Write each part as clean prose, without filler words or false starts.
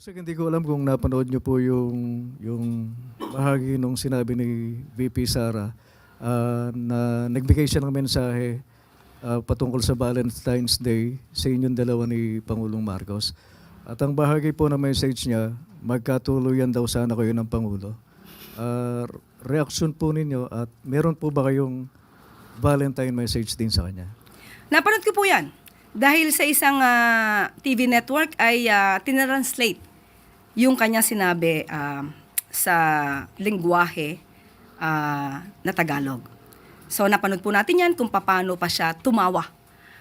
Kasi hindi ko alam kung napanood niyo po yung bahagi nung sinabi ni VP Sara na nagbigay siya ng mensahe patungkol sa Valentine's Day sa inyong dalawa ni Pangulong Marcos. At ang bahagi po ng message niya, magkatuluyan daw sana kayo ng Pangulo. Reaksyon po ninyo at meron po ba kayong Valentine message din sa kanya? Napanood ko po yan. Dahil sa isang TV network ay tinranslate yung kanya sinabi sa lingwahe na Tagalog. So napanood po natin yan kung paano pa siya tumawa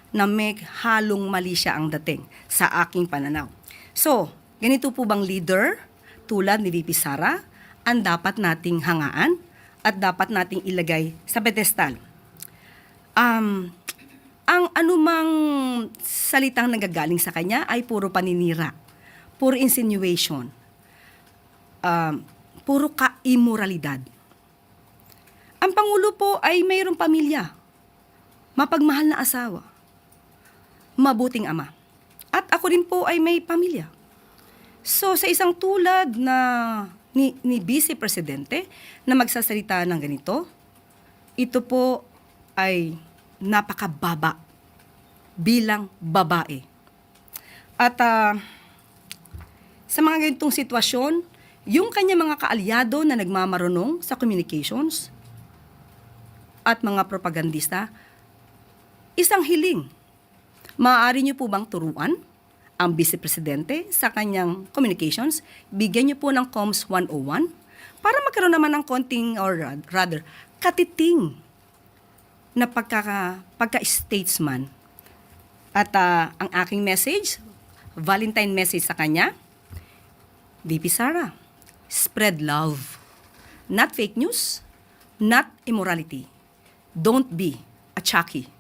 na may halong mali siya ang dating sa aking pananaw. So, ganito po bang leader tulad ni VP Sara ang dapat nating hangaan at dapat nating ilagay sa pedestal? Ang anumang salitang nagagaling sa kanya ay puro paninira, puro insinuation, puro ka-immoralidad. Ang Pangulo po ay mayroong pamilya, mapagmahal na asawa, mabuting ama. At ako rin po ay may pamilya. So sa isang tulad na ni Vice Presidente na magsasalita ng ganito, ito po ay napakababa bilang babae. At sa mga ganitong sitwasyon, yung kanya mga kaalyado na nagmamarunong sa communications at mga propagandista, isang hiling. Maaari niyo po bang turuan ang Vice Presidente sa kanyang communications? Bigyan niyo po ng Comms 101 para magkaroon naman ng konting, or rather, katiting na pagka-statesman. At ang aking message, Valentine message sa kanya, VP Sara, spread love. Not fake news, not immorality. Don't be a Chucky.